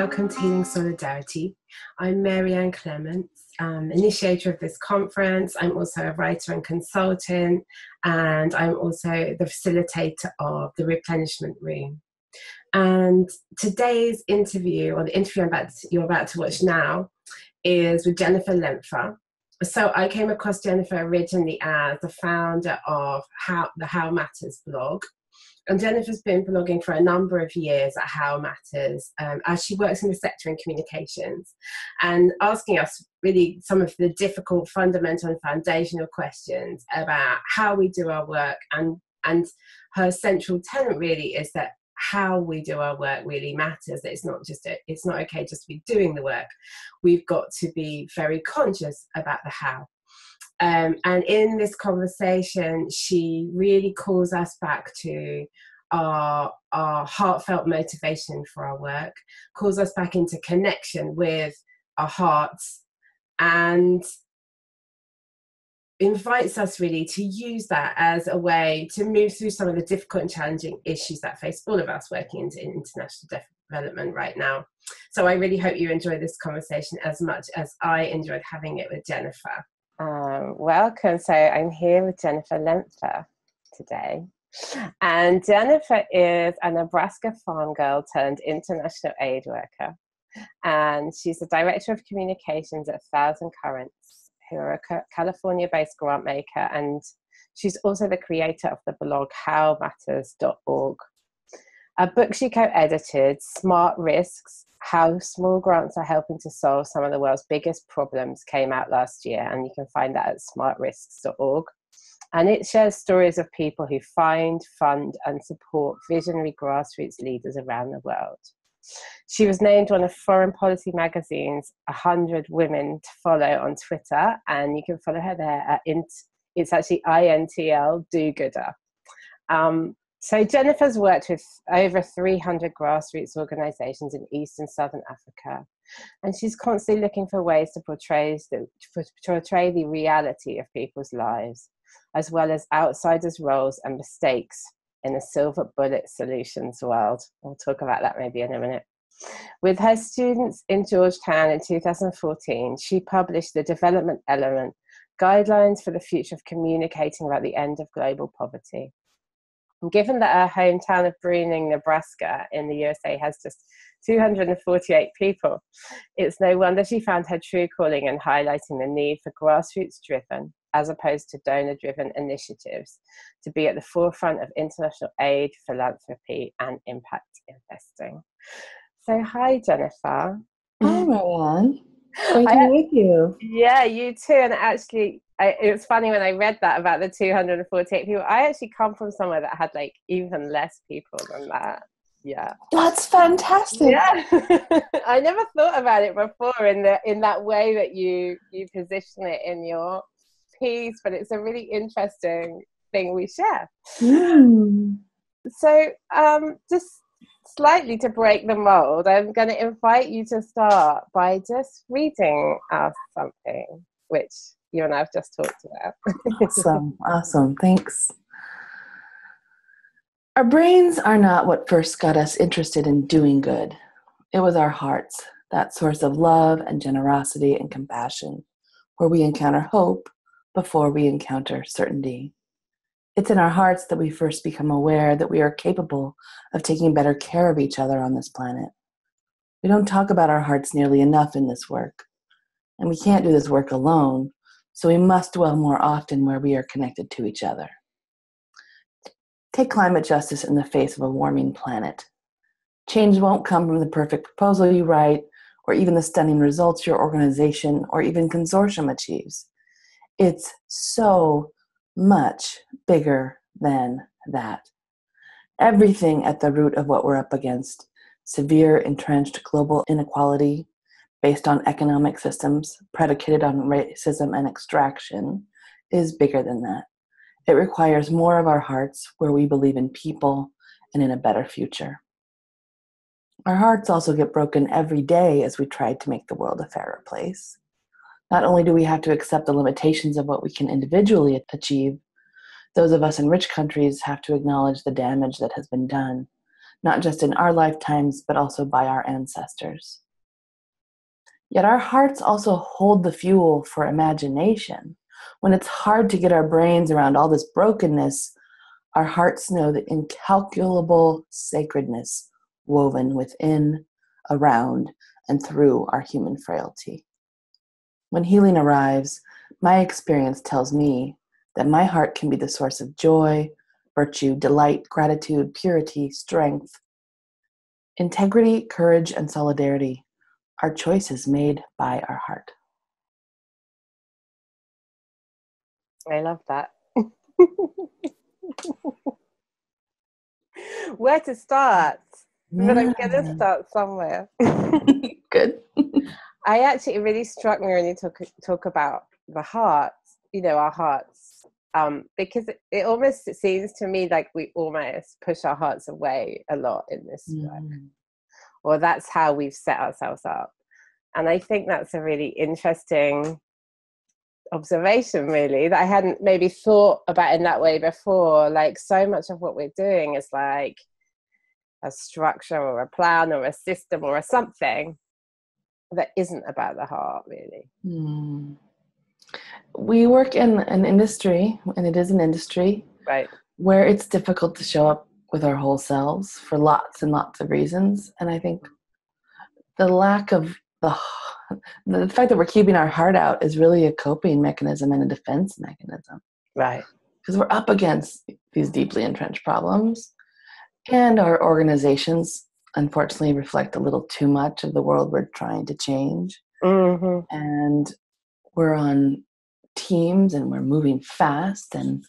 welcome to Healing Solidarity. I'm Mary-Ann Clements, initiator of this conference. I'm also a writer and consultant, and I'm also the facilitator of the Replenishment Room. And today's interview, or the interview you're about to watch now, is with Jennifer Lentfer. So I came across Jennifer originally as the founder of the How Matters blog. And Jennifer's been blogging for a number of years at How Matters, as she works in the sector in communications, and asking us really some of the difficult, fundamental and foundational questions about how we do our work. And her central tenet really is that how we do our work really matters. That it's not okay just to be doing the work. We've got to be very conscious about the how. And in this conversation, she really calls us back to our heartfelt motivation for our work, calls us back into connection with our hearts, and invites us really to use that as a way to move through some of the difficult and challenging issues that face all of us working in international development right now. So I really hope you enjoy this conversation as much as I enjoyed having it with Jennifer. Welcome. So I'm here with Jennifer Lentfer today. And Jennifer is a Nebraska farm girl turned international aid worker. And she's the director of communications at Thousand Currents, who are a California-based grant maker. And she's also the creator of the blog howmatters.org. A book she co-edited, Smart Risks, How Small Grants Are Helping to Solve Some of the World's Biggest Problems, came out last year, and you can find that at smartrisks.org. And it shares stories of people who find, fund, and support visionary grassroots leaders around the world. She was named one of Foreign Policy Magazine's 100 Women to Follow on Twitter, and you can follow her there at it's actually INTL Do-Gooder. So Jennifer's worked with over 300 grassroots organisations in East and Southern Africa, and she's constantly looking for ways to portray the reality of people's lives, as well as outsiders' roles and mistakes in the silver bullet solutions world. We'll talk about that maybe in a minute. With her students in Georgetown in 2014, she published The Development Element, Guidelines for the Future of Communicating About the End of Global Poverty. And given that her hometown of Bruning, Nebraska in the USA has just 248 people, it's no wonder she found her true calling in highlighting the need for grassroots-driven, as opposed to donor-driven initiatives, to be at the forefront of international aid, philanthropy, and impact investing. So, hi, Jennifer. Hi, Mary-Ann. Great to be with you. Yeah, you too. And actually, it was funny when I read that about the 248 people. I actually come from somewhere that had like even less people than that. Yeah, that's fantastic. Yeah, I never thought about it before in that way that you position it in your piece, but it's a really interesting thing we share. So just slightly to break the mold, I'm going to invite you to start by just reading us something which you and I have just talked about. Awesome, thanks. Our brains are not what first got us interested in doing good. It was our hearts, that source of love and generosity and compassion, where we encounter hope before we encounter certainty. It's in our hearts that we first become aware that we are capable of taking better care of each other on this planet. We don't talk about our hearts nearly enough in this work, and we can't do this work alone, so we must dwell more often where we are connected to each other. Take climate justice in the face of a warming planet. Change won't come from the perfect proposal you write, or even the stunning results your organization or even consortium achieves. It's so much bigger than that. Everything at the root of what we're up against, severe entrenched global inequality based on economic systems predicated on racism and extraction, is bigger than that. It requires more of our hearts where we believe in people and in a better future. Our hearts also get broken every day as we try to make the world a fairer place. Not only do we have to accept the limitations of what we can individually achieve, those of us in rich countries have to acknowledge the damage that has been done, not just in our lifetimes, but also by our ancestors. Yet our hearts also hold the fuel for imagination. When it's hard to get our brains around all this brokenness, our hearts know the incalculable sacredness woven within, around, and through our human frailty. When healing arrives, my experience tells me that my heart can be the source of joy, virtue, delight, gratitude, purity, strength, integrity, courage, and solidarity are choices made by our heart. I love that. Where to start? Yeah. But I'm going to start somewhere. Good. It really struck me when you talk about the heart, our hearts, because it almost seems to me like we almost push our hearts away a lot in this work, or that's how we've set ourselves up. And I think that's a really interesting observation, really, that I hadn't maybe thought about in that way before. Like, so much of what we're doing is like a structure or a plan or a system or a something that isn't about the heart, really. We work in an industry, and it is an industry, right, where it's difficult to show up with our whole selves for lots and lots of reasons. And I think the lack of the fact that we're keeping our heart out is really a coping mechanism and a defense mechanism. Right. Because we're up against these deeply entrenched problems. And our organizations, unfortunately, reflect a little too much of the world we're trying to change. Mm-hmm. And we're on teams and we're moving fast, and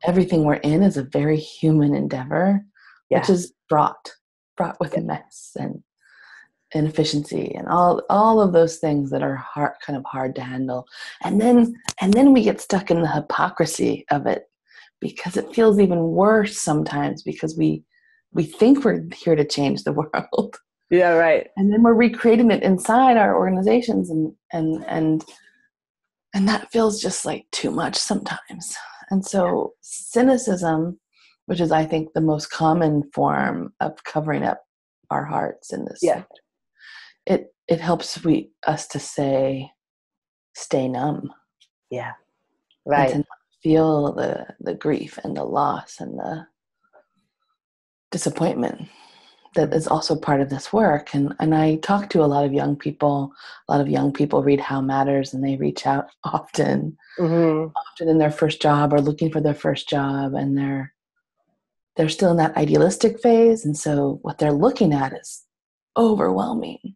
everything we're in is a very human endeavor, which is fraught with mess and inefficiency and all of those things that are kind of hard to handle. And then we get stuck in the hypocrisy of it, because it feels even worse sometimes, because we think we're here to change the world. Yeah, right. And then we're recreating it inside our organizations, and that feels just like too much sometimes. And so cynicism, which is, I think, the most common form of covering up our hearts in this sector, it helps us to stay numb. Yeah. Right. And to not feel the grief and the loss and the disappointment that is also part of this work. And I talk to a lot of young people. A lot of young people read How Matters, and they reach out often in their first job or looking for their first job, and they're still in that idealistic phase. And so what they're looking at is overwhelming.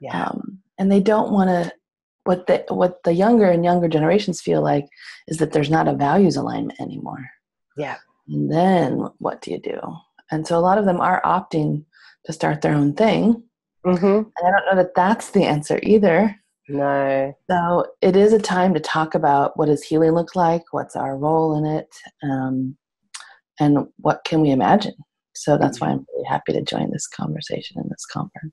Yeah. And they don't want to, what the younger and younger generations feel like is that there's not a values alignment anymore. Yeah. And then what do you do? And so a lot of them are opting to start their own thing. And I don't know that that's the answer either. No. So it is a time to talk about, what does healing look like? What's our role in it? And what can we imagine? So that's why I'm really happy to join this conversation in this conference.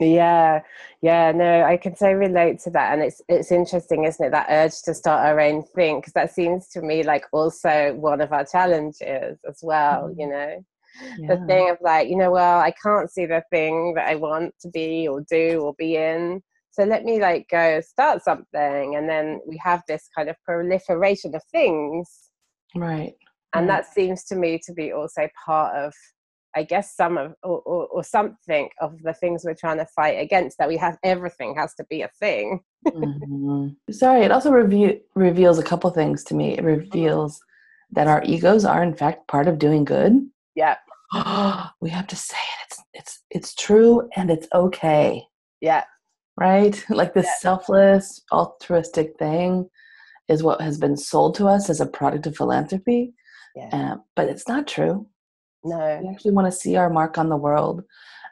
Yeah, no, I can so relate to that. And it's interesting, isn't it, that urge to start our own thing, because that seems to me like also one of our challenges as well, the thing of like, well, I can't see the thing that I want to be or do or be in, so let me like go start something. And then we have this kind of proliferation of things, right? And that seems to me to be also part of, I guess, some of or something of the things we're trying to fight against, that we have everything has to be a thing. Sorry, it also reveals a couple things to me. It reveals that our egos are in fact part of doing good. Yeah. We have to say it. It's true, and it's okay. Yeah. Right? Like this selfless, altruistic thing is what has been sold to us as a product of philanthropy. Yeah. But it's not true. No. We actually want to see our mark on the world.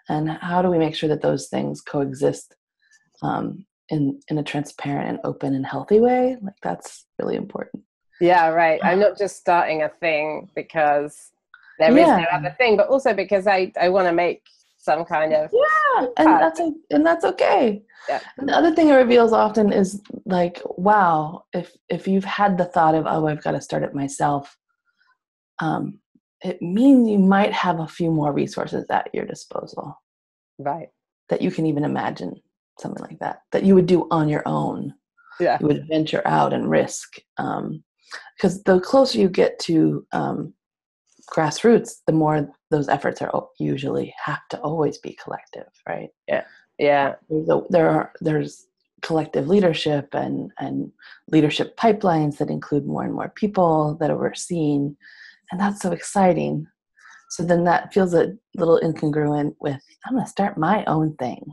And how do we make sure that those things coexist in a transparent and open and healthy way? Like, that's really important. Yeah, right. I'm not just starting a thing because there is no other thing, but also because I want to make some kind of and that's okay. Yeah. And the other thing it reveals often is like, wow, if you've had the thought of, oh, I've got to start it myself, it means you might have a few more resources at your disposal. Right. That you can even imagine something like that you would do on your own. Yeah. You would venture out and risk. Because the closer you get to grassroots, the more those efforts are usually have to always be collective, right? Yeah. Yeah. There's collective leadership and leadership pipelines that include more and more people that are overseen, and that's so exciting. So then that feels a little incongruent with, I'm going to start my own thing.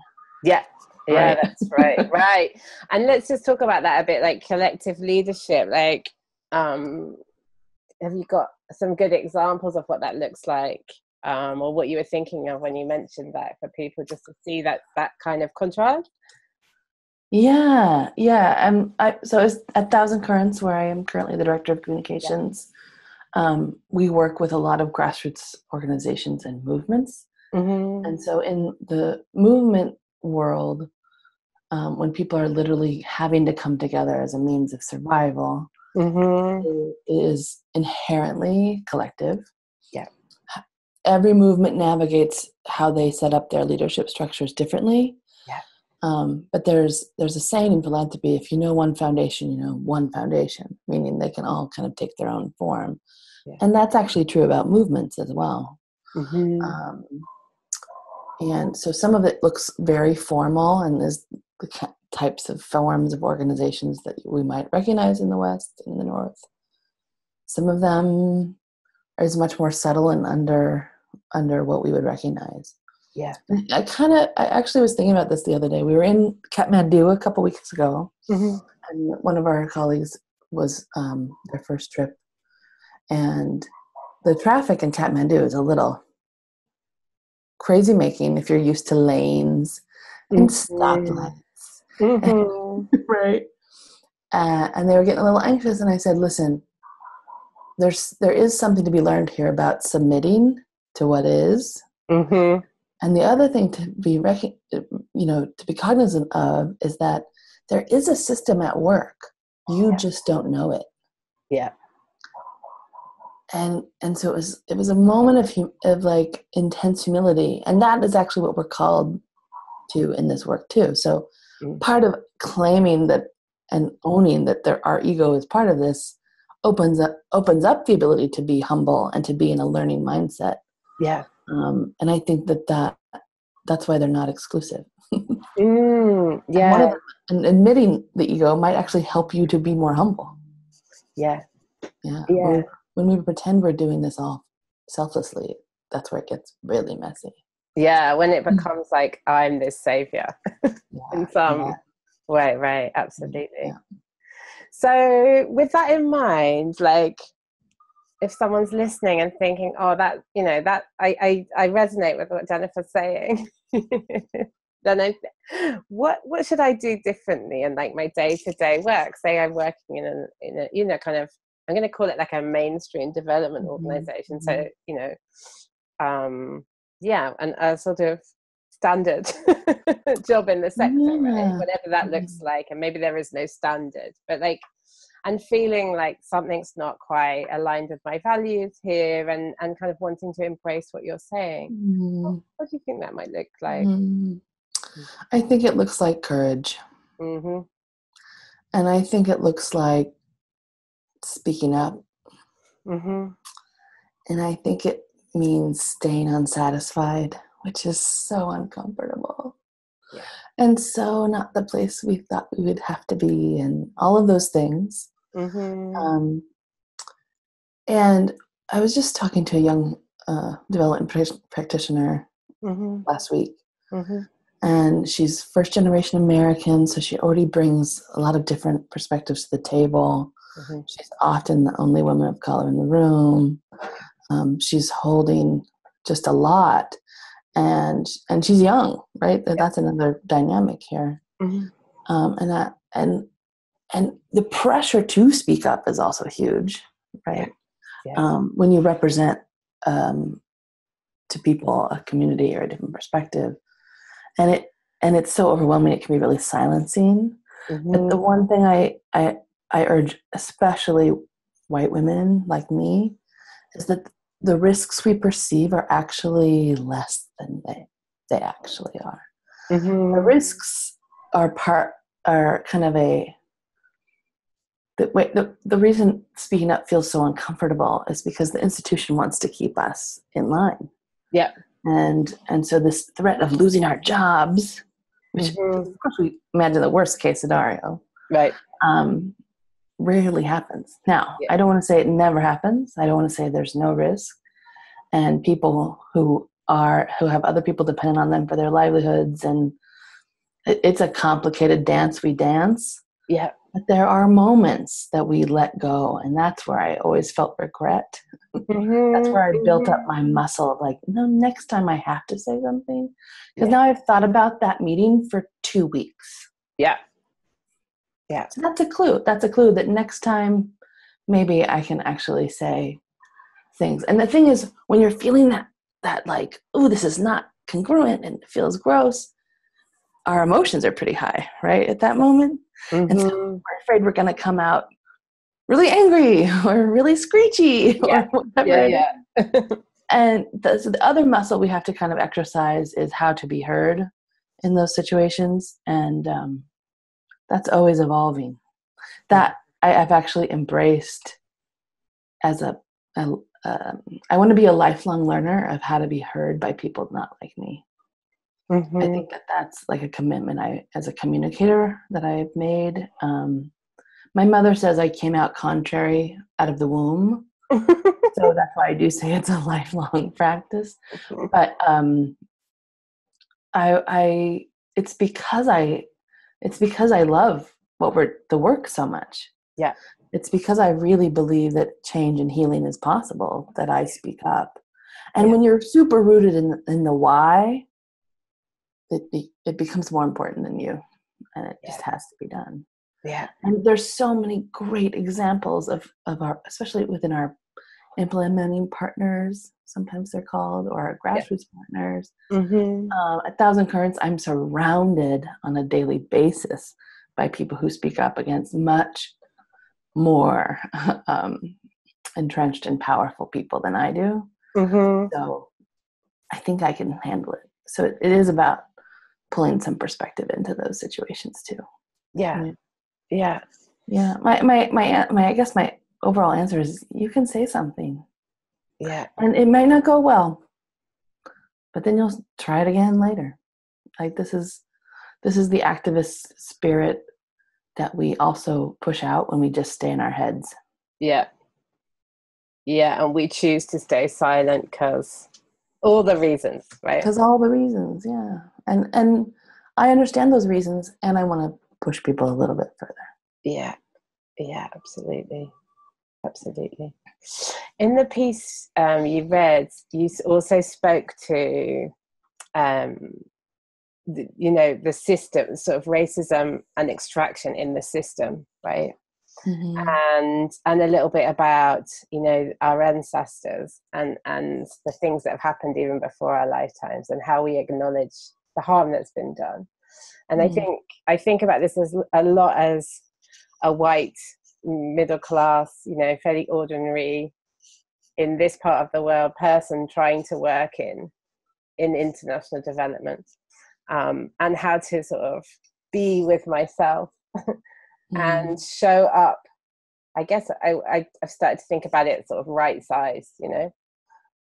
Yeah. Yeah, Right. that's right. Right. And let's just talk about that a bit, like collective leadership. Like, have you got some good examples of what that looks like? Or what you were thinking of when you mentioned that, for people just to see that kind of contrast? Yeah. So it's at Thousand Currents, where I am currently the director of communications. We work with a lot of grassroots organizations and movements. Mm-hmm. And so in the movement world, when people are literally having to come together as a means of survival, Mm-hmm. it is inherently collective. Yeah. Every movement navigates how they set up their leadership structures differently. Yeah. But there's a saying in philanthropy: if you know one foundation, you know one foundation, meaning they can all kind of take their own form. Yeah. And that's actually true about movements as well. Mm-hmm. And so some of it looks very formal, and there's the types of forms of organizations that we might recognize in the West and the North. Some of them is much more subtle and under what we would recognize. Yeah. I actually was thinking about this the other day. We were in Kathmandu a couple weeks ago, Mm-hmm. and one of our colleagues was their first trip, and the traffic in Kathmandu is a little crazy making if you're used to lanes and stoplights. Mm-hmm. Right. And they were getting a little anxious, and I said, listen, there is something to be learned here about submitting to what is. Mm-hmm. And the other thing to be to be cognizant of is that there is a system at work. You just don't know it. Yeah. And so it was a moment of like intense humility, and that is actually what we're called to in this work too. So part of claiming that and owning that our ego is part of this opens up the ability to be humble and to be in a learning mindset. Yeah. And I think that's why they're not exclusive. Yeah. And admitting the ego might actually help you to be more humble. Yeah. Yeah. Yeah. When we pretend we're doing this all selflessly, that's where it gets really messy. Yeah, when it becomes like, I'm this savior in some way, right? Absolutely. Yeah. So with that in mind, like, if someone's listening and thinking, oh, that, that I resonate with what Jennifer's saying, then what should I do differently in like my day-to-day work? Say I'm working in a kind of, I'm going to call it like a mainstream development organization. So, and a sort of standard job in the sector, right? Whatever that looks like. And maybe there is no standard, but like, and feeling like something's not quite aligned with my values here, and kind of wanting to embrace what you're saying. What do you think that might look like? I think it looks like courage. Mm-hmm. And I think it looks like speaking up. Mm-hmm. And I think it means staying unsatisfied, which is so uncomfortable. Yeah. And so not the place we thought we would have to be, and all of those things. Mm-hmm. And I was just talking to a young development practitioner last week. Mm-hmm. And she's first generation American, so she already brings a lot of different perspectives to the table. Mm-hmm. She's often the only woman of color in the room. She's holding just a lot, and she's young, right? That's another dynamic here. Mm-hmm. And the pressure to speak up is also huge, right? Yeah. When you represent to people a community or a different perspective, and it's so overwhelming, it can be really silencing. Mm-hmm. But the one thing I urge, especially white women like me, is that the risks we perceive are actually less than they actually are. Mm-hmm. The risks are kind of the reason speaking up feels so uncomfortable is because the institution wants to keep us in line. Yeah. And so this threat of losing our jobs, which Mm-hmm. of course we imagine the worst case scenario, Right. rarely happens. Now, Yeah. I don't want to say it never happens. I don't want to say there's no risk. And people who have other people dependent on them for their livelihoods, and it's a complicated dance we dance. Yeah. But there are moments that we let go, and that's where I always felt regret. Mm-hmm. That's where I built up Mm-hmm. my muscle of like, no, next time I have to say something. Because Yeah. now I've thought about that meeting for 2 weeks. Yeah. Yeah. So that's a clue. That's a clue that next time maybe I can actually say things. And the thing is, when you're feeling that like, oh, this is not congruent and it feels gross, our emotions are pretty high, right, at that moment. Mm-hmm. And so we're afraid we're going to come out really angry or really screechy or whatever it is. And so the other muscle we have to kind of exercise is how to be heard in those situations. And that's always evolving. That I've actually embraced as I want to be a lifelong learner of how to be heard by people not like me. Mm-hmm. I think that's like a commitment as a communicator that I've made. My mother says I came out contrary out of the womb. So that's why I do say it's a lifelong practice. But it's because I love the work so much. Yeah. It's because I really believe that change and healing is possible that I speak up. And when you're super rooted in the why, it becomes more important than you, and it just has to be done. Yeah. And there's so many great examples of our, especially within our implementing partners, sometimes they're called, or our grassroots partners. Mm-hmm. At Thousand Currents, I'm surrounded on a daily basis by people who speak up against much more entrenched and powerful people than I do. Mm-hmm. So I think I can handle it. So it is about pulling some perspective into those situations too. Yeah. Yeah. Yeah. My I guess my overall answer is you can say something. Yeah. And it might not go well, but then you'll try it again later. Like this is the activist spirit that we also push out when we just stay in our heads. Yeah. Yeah. And we choose to stay silent because all the reasons, right? Because all the reasons, yeah. And I understand those reasons, and I want to push people a little bit further. Yeah. Yeah, absolutely. Absolutely. In the piece you read, you also spoke to, the system, sort of racism and extraction in the system, right? Mm-hmm. And a little bit about, our ancestors and the things that have happened even before our lifetimes and how we acknowledge the harm that's been done. And mm-hmm. I think about this as a lot as a white, middle class, fairly ordinary in this part of the world person trying to work in international development, and how to sort of be with myself and show up. I guess I've started to think about it sort of right size, and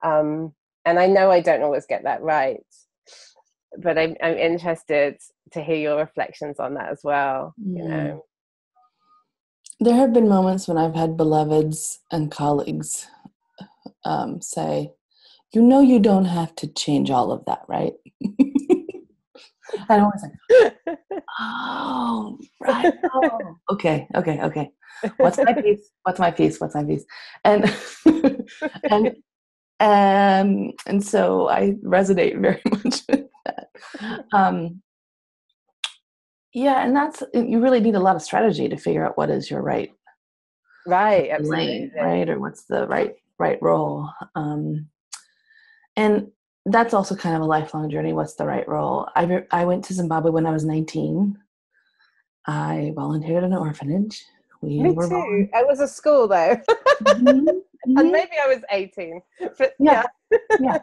I know I don't always get that right, but I'm interested to hear your reflections on that as well. There have been moments when I've had beloveds and colleagues say, you don't have to change all of that, right? And I'm always like, oh, right. Oh, okay. What's my piece? And and so I resonate very much with that. Yeah, and you really need a lot of strategy to figure out what is your right lane, right, or what's the right role. And that's also kind of a lifelong journey. What's the right role? I went to Zimbabwe when I was 19. I volunteered at an orphanage We Me were too. born. It was a school though. Mhm, And mhm. maybe I was 18. But Yeah, yeah.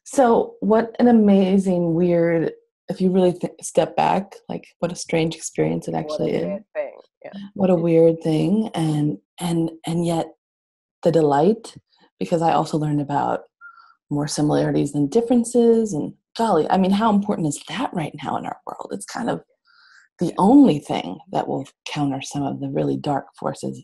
So what an amazing, weird, if you really step back, like what a strange experience it What a actually is. weird thing. Yeah. What a weird thing. And yet the delight, because I also learned about more similarities than differences. And golly, I mean, how important is that right now in our world? It's kind of the only thing that will counter some of the really dark forces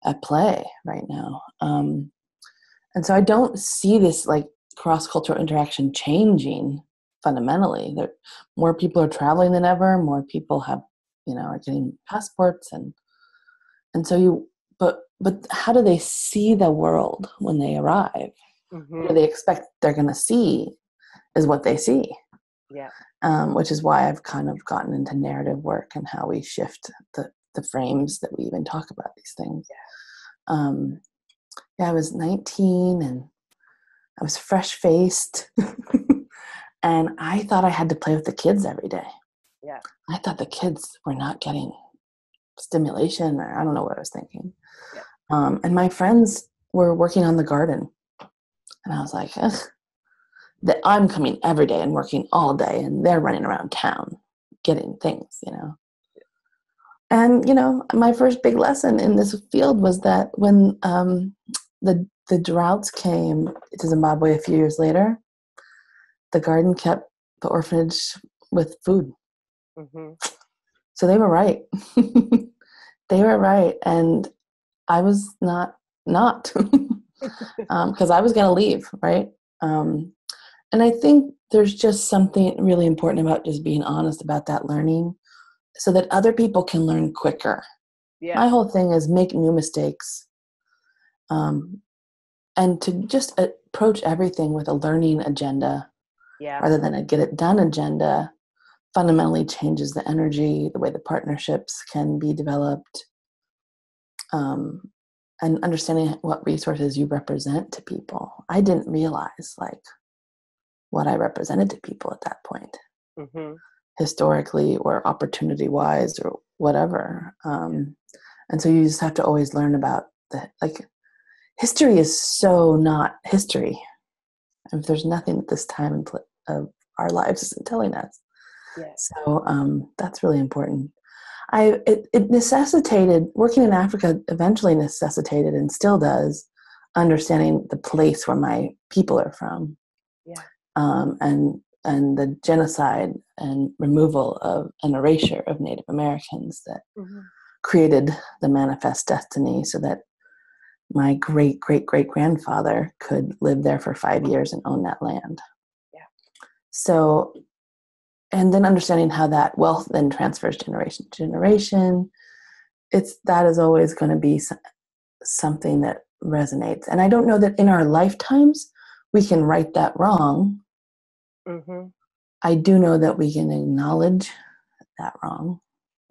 at play right now. And so I don't see this like cross-cultural interaction changing fundamentally. There, more people are traveling than ever. More people have, are getting passports, and so but how do they see the world when they arrive? What do they expect they're going to see is what they see. Yeah. Which is why I've kind of gotten into narrative work and how we shift the frames that we even talk about these things. Yeah, I was 19 and I was fresh-faced, and I thought I had to play with the kids every day. Yeah. I thought the kids were not getting stimulation, or I don't know what I was thinking. Yeah. And my friends were working on the garden, and I was like, ugh, that I'm coming every day and working all day, and they're running around town getting things, And, my first big lesson in this field was that when the droughts came to Zimbabwe a few years later, the garden kept the orphanage with food. Mm-hmm. So they were right. They were right. And I was not, because I was going to leave, right? And I think there's just something really important about just being honest about that learning so that other people can learn quicker. Yeah. My whole thing is make new mistakes, and to just approach everything with a learning agenda rather than a get it done agenda fundamentally changes the energy, the way the partnerships can be developed, and understanding what resources you represent to people. I didn't realize what I represented to people at that point. Mm-hmm. Historically or opportunity-wise or whatever. And so you just have to always learn about history is so not history. And there's nothing at this time of our lives isn't telling us. Yeah. So that's really important. It necessitated, working in Africa eventually necessitated and still does, understanding the place where my people are from. Yeah. And the genocide and removal of and erasure of Native Americans that created the manifest destiny so that my great-great-great-grandfather could live there for 5 years and own that land. Yeah. So, and then understanding how that wealth then transfers generation to generation, that is always going to be something that resonates. And I don't know that in our lifetimes we can right that wrong. Mm-hmm. I do know that we can acknowledge that wrong.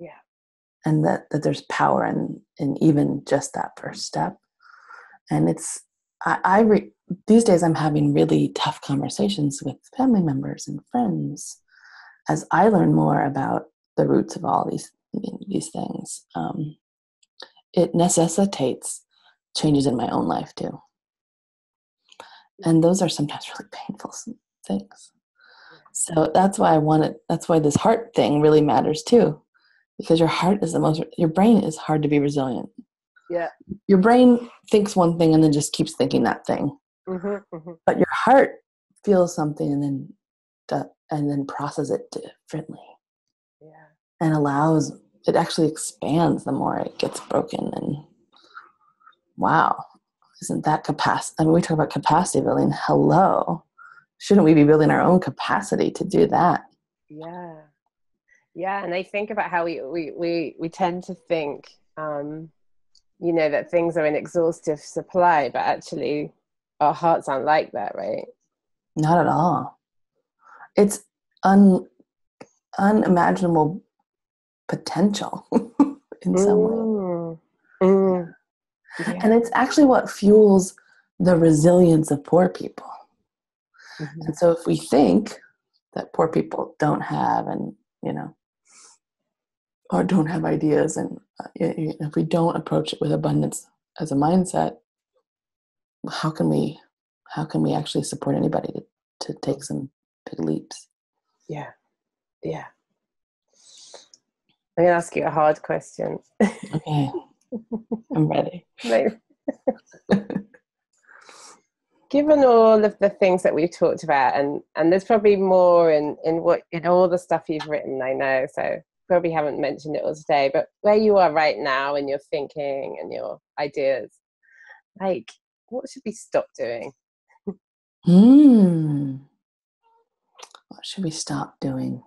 Yeah. And that there's power in even just that first step. And it's, these days I'm having really tough conversations with family members and friends as I learn more about the roots of all these things. It necessitates changes in my own life too. And those are sometimes really painful things. So that's why that's why this heart thing really matters too. Because your brain is hard to be resilient. Yeah. Your brain thinks one thing and then just keeps thinking that thing. Mm-hmm. Mm-hmm. But your heart feels something and then processes it differently. Yeah. And it actually expands the more it gets broken. And wow, isn't that capacity? I mean, we talk about capacity building. Hello. Shouldn't we be building our own capacity to do that? Yeah. Yeah. And I think about how we tend to think, that things are in exhaustive supply, but actually our hearts aren't like that, right? Not at all. It's unimaginable potential in some way. Yeah. And it's actually what fuels the resilience of poor people. Mm-hmm. And so if we think that poor people don't have and, or don't have ideas. And if we don't approach it with abundance as a mindset, how can we actually support anybody to take some big leaps? Yeah. I'm going to ask you a hard question. Okay. I'm ready. Given all of the things that we've talked about, and there's probably more in all the stuff you've written, I know, so probably haven't mentioned it all today, but where you are right now in your thinking and your ideas, like, what should we stop doing? What should we stop doing?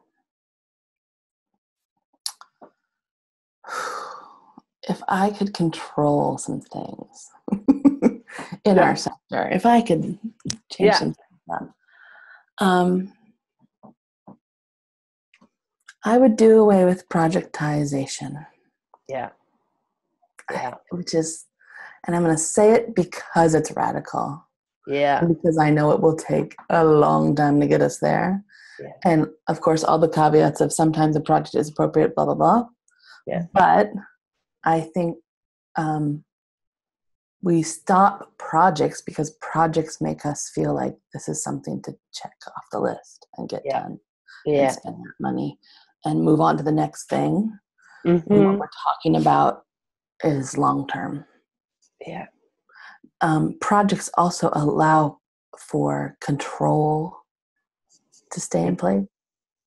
If I could control some things in our sector, if I could change some things up, I would do away with projectization. Which is, and I'm going to say it because it's radical. And because I know it will take a long time to get us there. And of course, all the caveats of sometimes a project is appropriate, blah, blah, blah. But I think we stop projects because projects make us feel like this is something to check off the list and get done and spend that money and move on to the next thing. And what we're talking about is long-term. Projects also allow for control to stay in place.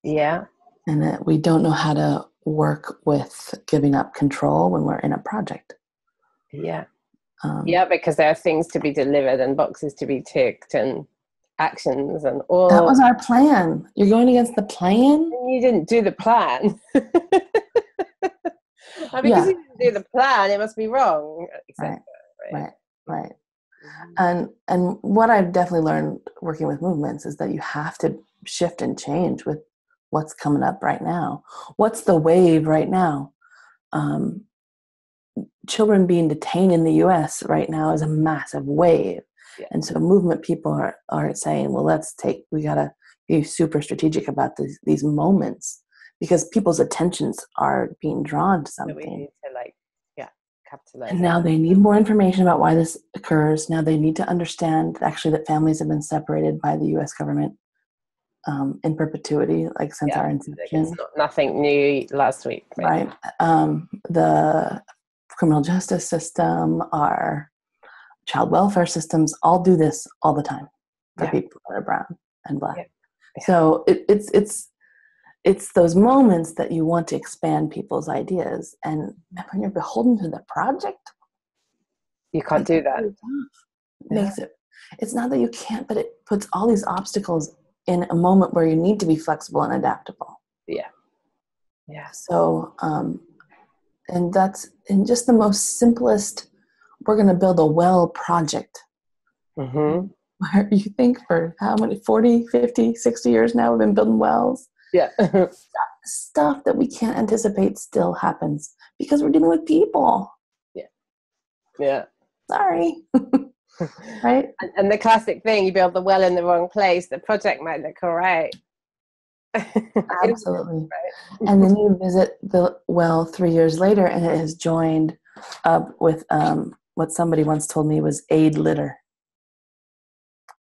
And that we don't know how to work with giving up control when we're in a project. Because there are things to be delivered and boxes to be ticked and actions and all. That was our plan. You're going against the plan? You didn't do the plan. Because you didn't do the plan, it must be wrong. Right. And what I've definitely learned working with movements is that you have to shift and change with what's coming up right now. What's the wave right now? Children being detained in the US right now is a massive wave. And so movement people are saying, well, we got to be super strategic about these moments because people's attentions are being drawn to something. So we need to capitalize. And now they need more information about why this occurs. Now they need to understand actually that families have been separated by the US government in perpetuity, like since our inception. It's nothing new last week. Right. The criminal justice system, our child welfare systems, all do this all the time for people that are brown and black. So it's those moments that you want to expand people's ideas, and when you're beholden to the project, you can't do that. Makes it. It's not that you can't, but it puts all these obstacles in a moment where you need to be flexible and adaptable. So, and that's in just the most simplest. We're going to build a well project. Where you think for how many, 40, 50, 60 years now we've been building wells. Stuff that we can't anticipate still happens because we're dealing with people. Sorry. Right? And the classic thing, you build the well in the wrong place, the project might look all right. Absolutely. And then you visit the well 3 years later and it has joined up with what somebody once told me was aid litter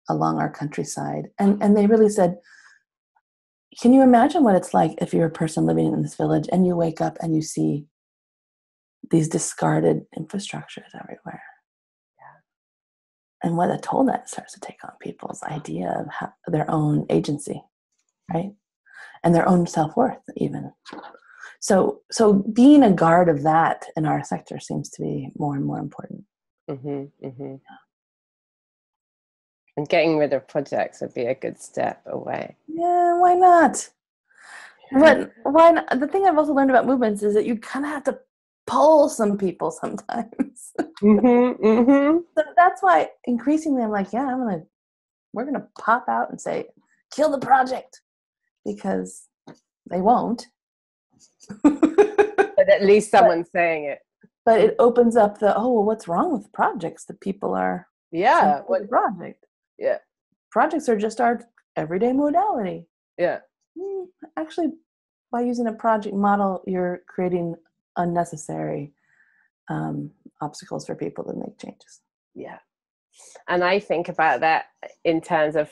along our countryside. And they really said, can you imagine what it's like if you're a person living in this village and you wake up and you see these discarded infrastructures everywhere? And what a toll that starts to take on people's idea of their own agency, right? And their own self-worth even. So being a guard of that in our sector seems to be more and more important. And getting rid of projects would be a good step away. Yeah, why not? But why not? The thing I've also learned about movements is that you kind of have to pull some people sometimes. So that's why increasingly I'm like, we're gonna pop out and say, kill the project, because they won't. But at least someone's saying it. But it opens up what's wrong with projects that people are what project? Projects are just our everyday modality. Actually, by using a project model, you're creating unnecessary obstacles for people to make changes. Yeah. And I think about that in terms of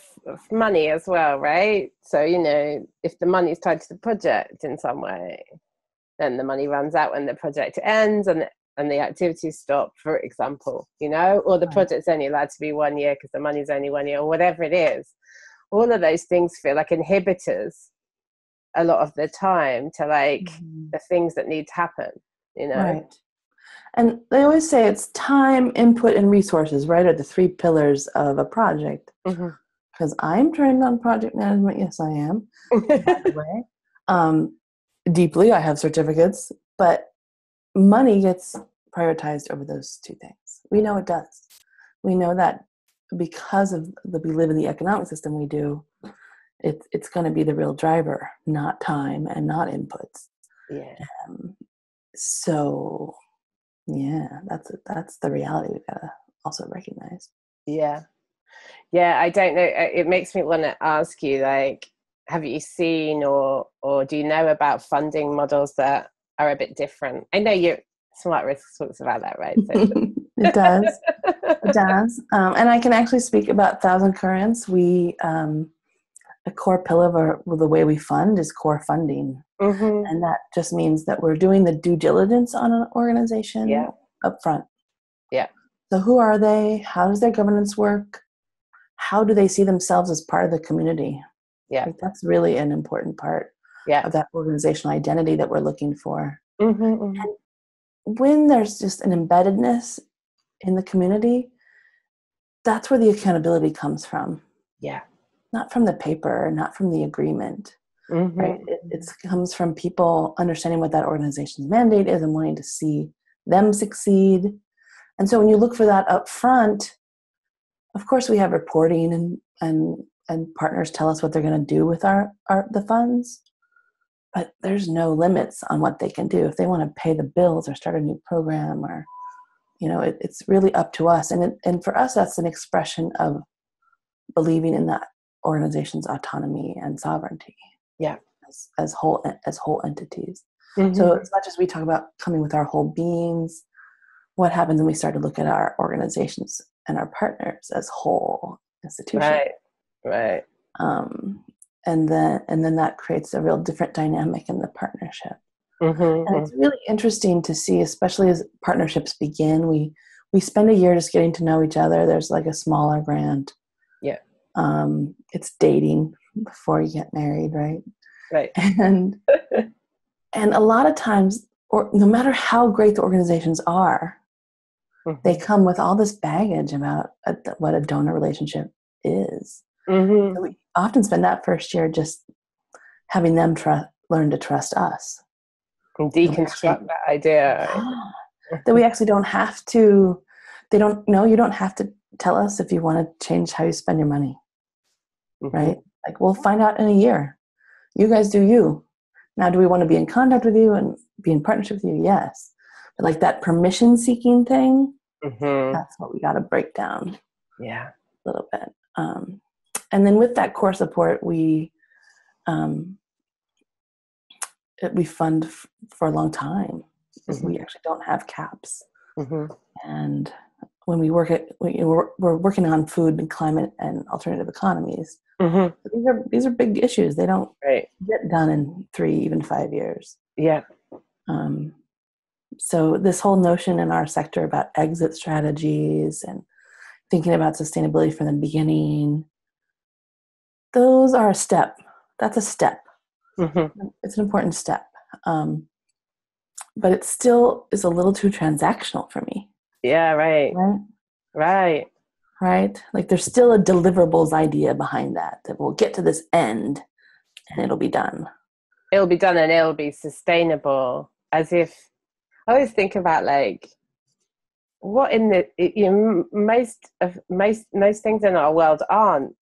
money as well, right? So, you know, if the money is tied to the project in some way, then the money runs out when the project ends and the activities stop, for example, you know, or the project's only allowed to be 1 year because the money's only 1 year, or whatever it is. All of those things feel like inhibitors a lot of the time to like the things that need to happen, you know? Right. And they always say it's time, input, and resources, right, are the 3 pillars of a project. Because I'm trained on project management. Yes, I am, by the way. Deeply, I have certificates, but money gets prioritized over those 2 things. We know it does. We know that because of we live in the economic system we do, it's going to be the real driver, not time and not inputs. Yeah. So, yeah, that's the reality we've got to also recognize. Yeah. Yeah, I don't know. It makes me want to ask you, like, have you seen or do you know about funding models that are a bit different? I know Smart Risk talks about that, right? So. It does. It does. And I can actually speak about Thousand Currents. We, a core pillar of the way we fund is core funding. And that just means that we're doing the due diligence on an organization up front. Yeah. So who are they? How does their governance work? How do they see themselves as part of the community? Yeah. Like, that's really an important part of that organizational identity that we're looking for. And when there's just an embeddedness in the community, that's where the accountability comes from. Yeah. Not from the paper, not from the agreement. Right? It comes from people understanding what that organization's mandate is and wanting to see them succeed. And so when you look for that up front, of course we have reporting and partners tell us what they're going to do with the funds, but there's no limits on what they can do. If they want to pay the bills or start a new program, or, you know, it's really up to us. And for us, that's an expression of believing in that organization's autonomy and sovereignty. Yeah. As whole entities. So as much as we talk about coming with our whole beings, what happens when we start to look at our organizations and our partners as whole institutions? Right. And then that creates a real different dynamic in the partnership. And it's really interesting to see, especially as partnerships begin. We spend a year just getting to know each other. There's like a smaller grant. Yeah. It's dating before you get married, right? Right. And a lot of times, or no matter how great the organizations are, they come with all this baggage about what a donor relationship is. So we often spend that first year just having them learn to trust us. And deconstruct that idea. That we actually don't have to, you don't have to tell us if you want to change how you spend your money. Right? Like, we'll find out in a year. You guys do you. Now, do we want to be in contact with you and be in partnership with you? Yes. But like that permission seeking thing, that's what we got to break down. Yeah. A little bit. And then with that core support, we fund for a long time. We actually don't have caps. And when we're working on food and climate and alternative economies, these are big issues. They don't get done in 3, even 5 years. Yeah. So this whole notion in our sector about exit strategies and thinking about sustainability from the beginning, those are a step. That's a step. It's an important step. But it still is a little too transactional for me. Yeah, right. Like, there's still a deliverables idea behind that we'll get to this end and it'll be done. It'll be done and it'll be sustainable. As if, I always think about, like, what in the, most things in our world aren't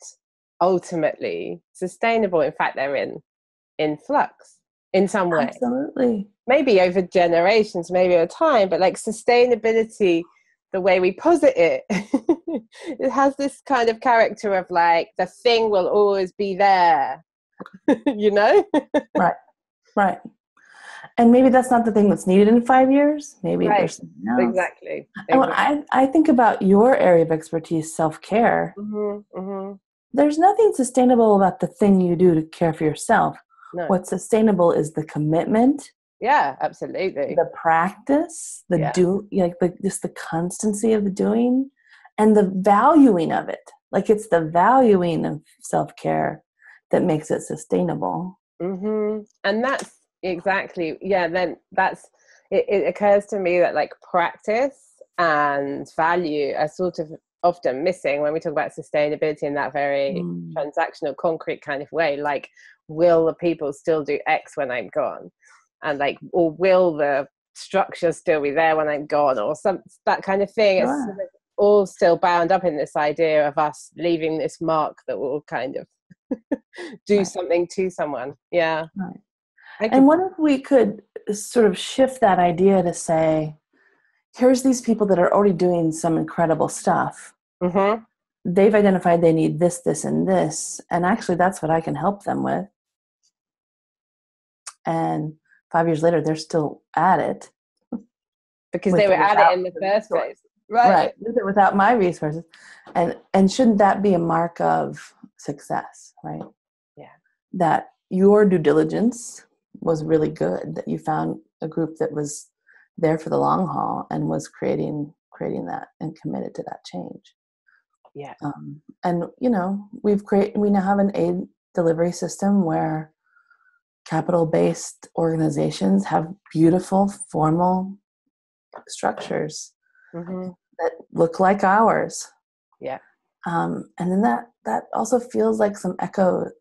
ultimately sustainable. In fact, they're in flux in some way. Absolutely. Maybe over generations, maybe over time, but like sustainability, the way we posit it, it has this kind of character of like, the thing will always be there, you know? Right. And maybe that's not the thing that's needed in 5 years. Maybe there's something else. Exactly. And when I think about your area of expertise, self-care, there's nothing sustainable about the thing you do to care for yourself. No. What's sustainable is the commitment. Yeah, absolutely. The practice, just the constancy of the doing, and the valuing of it. Like, it's the valuing of self-care that makes it sustainable. And that's exactly, then it occurs to me that like practice and value are sort of often missing when we talk about sustainability in that very transactional, concrete kind of way. Like, will the people still do X when I'm gone? And like, or will the structure still be there when I'm gone, or that kind of thing. It's sort of all still bound up in this idea of us leaving this mark that will kind of do something to someone. Yeah. Right. And what if we could sort of shift that idea to say, here's these people that are already doing some incredible stuff. They've identified they need this, this, and this. And actually, that's what I can help them with. And 5 years later, they're still at it. Because they were at it in the first place. Right. Without my resources. And shouldn't that be a mark of success, right? Yeah. That your due diligence was really good, that you found a group that was there for the long haul and was creating that and committed to that change. Yeah. And, we now have an aid delivery system where capital-based organizations have beautiful, formal structures that look like ours. Yeah. And then that also feels like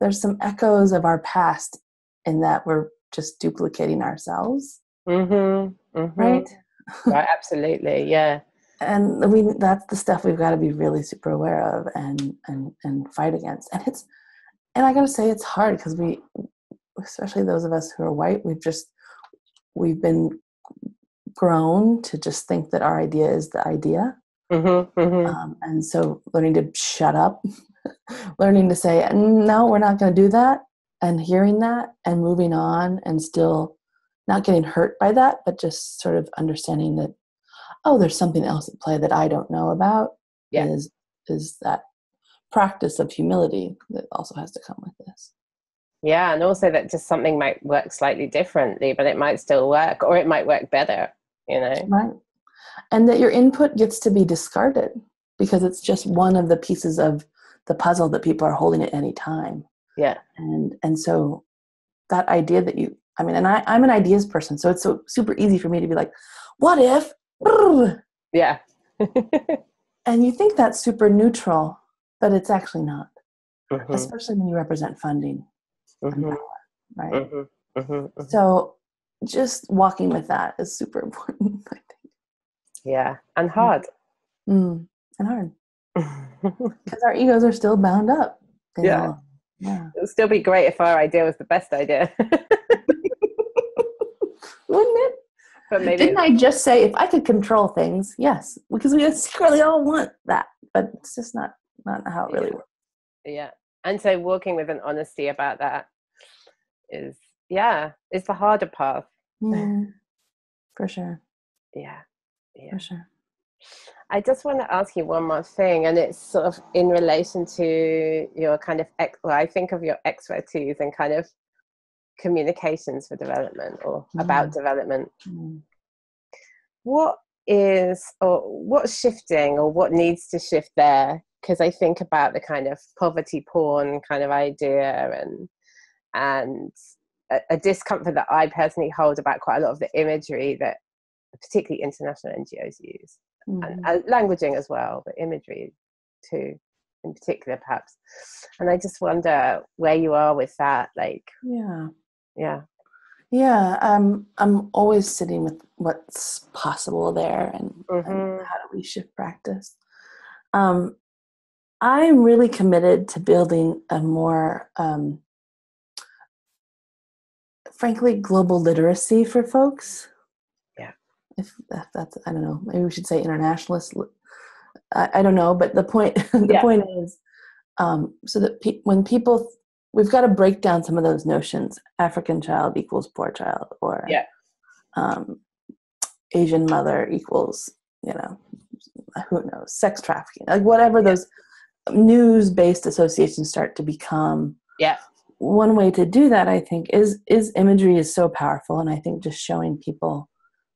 there's some echoes of our past in that we're just duplicating ourselves. Right? Right, absolutely, yeah. And that's the stuff we've got to be really super aware of and fight against. And I got to say, it's hard because especially those of us who are white, we've been grown to just think that our idea is the idea. And so learning to shut up, learning to say, no, we're not going to do that, and hearing that and moving on and still not getting hurt by that, but just sort of understanding that, there's something else at play that I don't know about, is that practice of humility that also has to come with this. Yeah, and also that just something might work slightly differently, but it might still work, or it might work better, Right. And that your input gets to be discarded because it's just one of the pieces of the puzzle that people are holding at any time. Yeah. And so that idea that and I'm an ideas person, so it's so super easy for me to be like, what if? Yeah. And you think that's super neutral, but it's actually not, especially when you represent funding and power, right? So just walking with that is super important, I think. Yeah, and hard. And hard. Because our egos are still bound up. Yeah. It would still be great if our idea was the best idea. Wouldn't it? But maybe Didn't I just say if I could control things? Yes, because we secretly all want that, but it's just not how it really works. Yeah, and so walking with an honesty about that is the harder path. For sure. Yeah. For sure. I just want to ask you one more thing, and it's sort of in relation to your kind of I think of your expertise in kind of communications for development or about development. What is, or what's shifting, or what needs to shift there? Because I think about the kind of poverty porn kind of idea and a discomfort that I personally hold about quite a lot of the imagery that particularly international NGOs use, and languaging as well, but imagery too, in particular, perhaps. And I just wonder where you are with that. Like, I'm always sitting with what's possible there and how do we shift practice. I'm really committed to building a more frankly global literacy for folks. If that's, I don't know, maybe we should say internationalist. I don't know, but the point point is so that when people we've got to break down some of those notions. African child equals poor child, or Asian mother equals, who knows, sex trafficking, like whatever those news-based associations start to become. Yeah. One way to do that, I think, is imagery is so powerful. And I think just showing people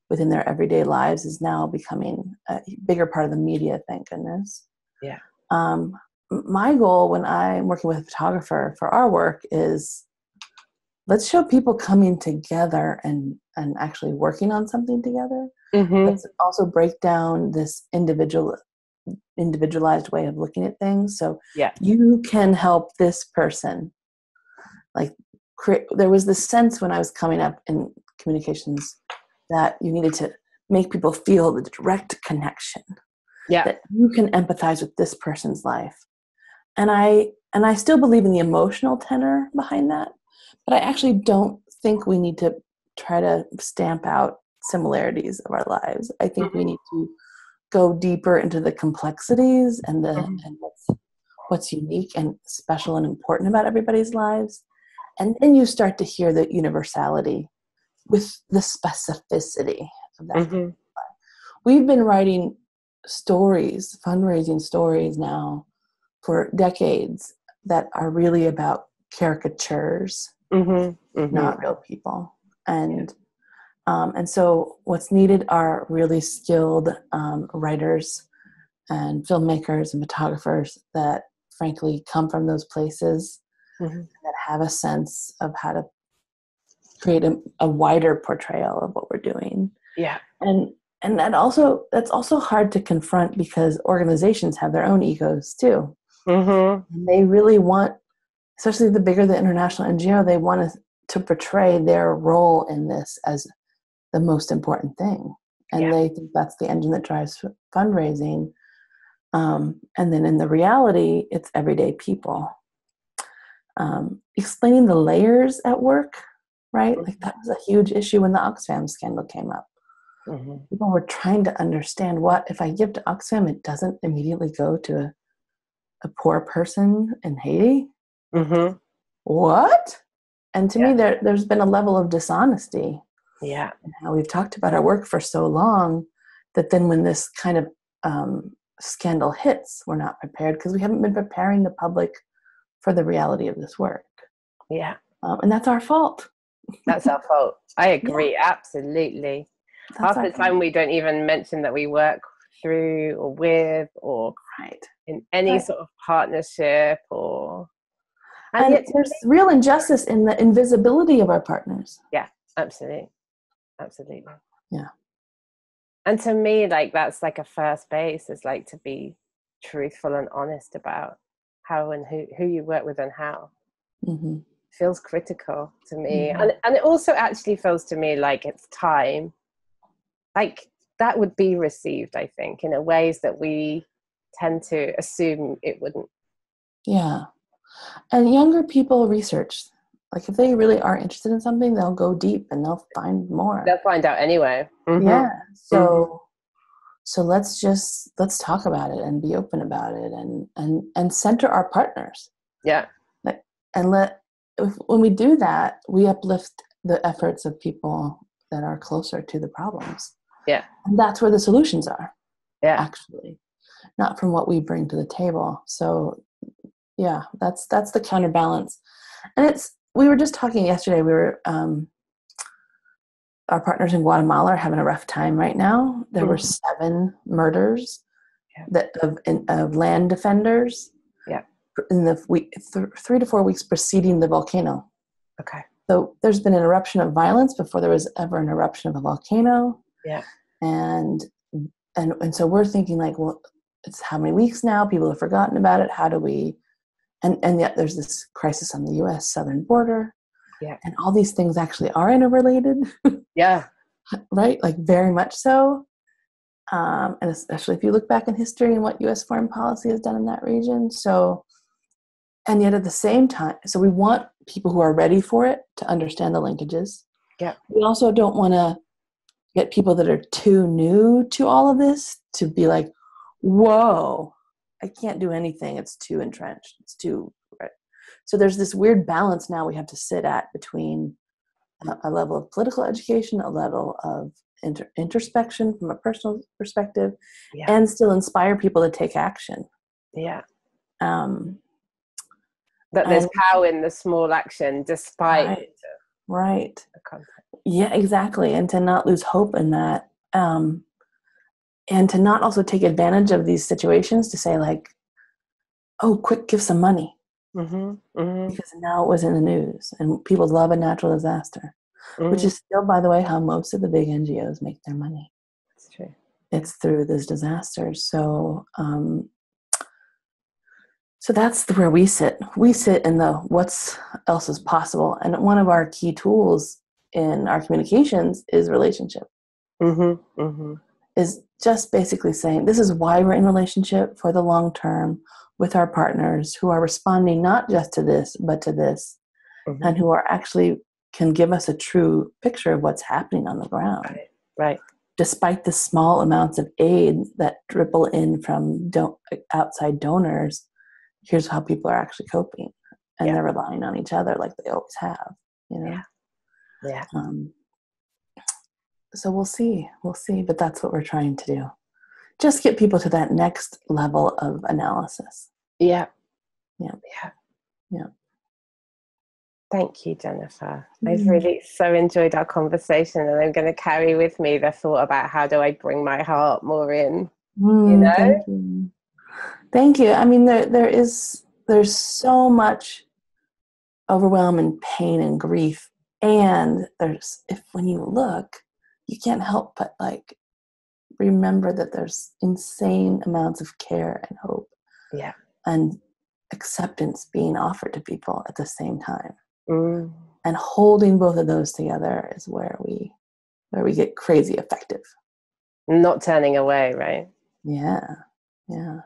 within their everyday lives is now becoming a bigger part of the media, thank goodness. Yeah. My goal when I'm working with a photographer for our work is, let's show people coming together and actually working on something together. Mm-hmm. Let's also break down this individualized way of looking at things. So you can help this person. Like, there was this sense when I was coming up in communications that you needed to make people feel the direct connection. Yeah. That you can empathize with this person's life. And I still believe in the emotional tenor behind that, but I actually don't think we need to try to stamp out similarities of our lives. I think we need to go deeper into the complexities and and what's unique and special and important about everybody's lives. And then you start to hear the universality with the specificity of that. Mm-hmm. We've been writing stories, fundraising stories now for decades that are really about caricatures, not real people. And so what's needed are really skilled writers and filmmakers and photographers that frankly come from those places, that have a sense of how to create a wider portrayal of what we're doing. Yeah. And that's also hard to confront because organizations have their own egos too. And they really want, especially the bigger the international NGO, they want to portray their role in this as the most important thing. And they think that's the engine that drives fundraising. And then in the reality, it's everyday people. Explaining the layers at work, right? Like that was a huge issue when the Oxfam scandal came up. People were trying to understand, what if I give to Oxfam, it doesn't immediately go to a poor person in Haiti? What? And to me, there's been a level of dishonesty. Yeah. And how we've talked about our work for so long that then when this kind of scandal hits, we're not prepared because we haven't been preparing the public for the reality of this work. Yeah. And that's our fault. That's our fault. I agree. Yeah. Absolutely. Half the time we don't even mention that we work through or with or in any sort of partnership or... And there's real injustice in the invisibility of our partners. Yeah, absolutely. Absolutely. Yeah. And to me, like, that's like a first base, is like to be truthful and honest about how and who you work with and how. Feels critical to me. And it also actually feels to me like it's time. Like that would be received, I think, in a ways that we tend to assume it wouldn't. Yeah. And younger people research. Like if they really are interested in something, they'll go deep and they'll find more. They'll find out anyway. Yeah. So let's talk about it and be open about it and center our partners. Yeah. When we do that, we uplift the efforts of people that are closer to the problems. Yeah. And that's where the solutions are. Yeah. Actually, not from what we bring to the table. So yeah, that's the counterbalance. And we were just talking yesterday, our partners in Guatemala are having a rough time right now. There were 7 murders of land defenders. Yeah. In the 3 to 4 weeks preceding the volcano. Okay. So there's been an eruption of violence before there was ever an eruption of a volcano. Yeah. And so we're thinking like, well, it's how many weeks now? People have forgotten about it. How do we? And yet there's this crisis on the U.S. southern border. Yeah. And all these things actually are interrelated. Yeah. Right? Like very much so. And especially if you look back in history and what U.S. foreign policy has done in that region. So, and yet at the same time, so we want people who are ready for it to understand the linkages. Yeah. We also don't want to get people that are too new to all of this to be like, whoa, I can't do anything. It's too entrenched. It's too, right? So there's this weird balance now we have to sit at between a level of political education, a level of introspection from a personal perspective, and still inspire people to take action. Yeah. That there's power in the small action despite right. the context. Yeah, exactly. And to not lose hope in that. And to not also take advantage of these situations to say like, oh, quick, give some money. Because now it was in the news and people love a natural disaster, which is still, by the way, how most of the big NGOs make their money. That's true. It's through those disasters. So, so that's where we sit. We sit in the what's else is possible. And one of our key tools in our communications is relationship. Is just basically saying, this is why we're in relationship for the long term with our partners who are responding not just to this, but to this, and who are actually can give us a true picture of what's happening on the ground. Right. Despite the small amounts of aid that dribble in from outside donors, here's how people are actually coping. And they're relying on each other like they always have, you know? Yeah. So we'll see, but that's what we're trying to do. Just get people to that next level of analysis. Yeah. Thank you, Jennifer. I've really so enjoyed our conversation, and I'm going to carry with me the thought about how do I bring my heart more in, you know? Thank you. I mean, there's so much overwhelm and pain and grief. And when you look, you can't help but like remember that there's insane amounts of care and hope and acceptance being offered to people at the same time. And holding both of those together is where we get crazy effective. Not turning away, right? Yeah. I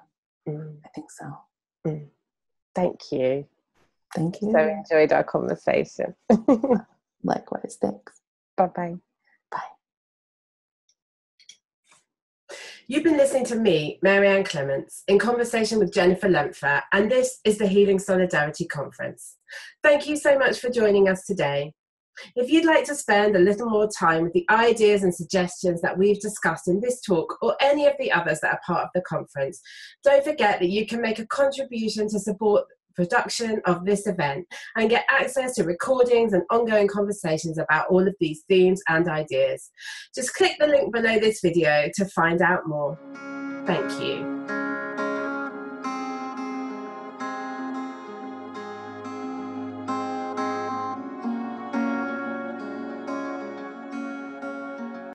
think so. Thank you. Thank you. So enjoyed our conversation. Likewise. Thanks. Bye-bye. Bye. You've been listening to me, Mary Clements, in conversation with Jennifer Lentfer, and this is the Healing Solidarity Conference. Thank you so much for joining us today. If you'd like to spend a little more time with the ideas and suggestions that we've discussed in this talk or any of the others that are part of the conference, don't forget that you can make a contribution to support production of this event and get access to recordings and ongoing conversations about all of these themes and ideas. Just click the link below this video to find out more. Thank you.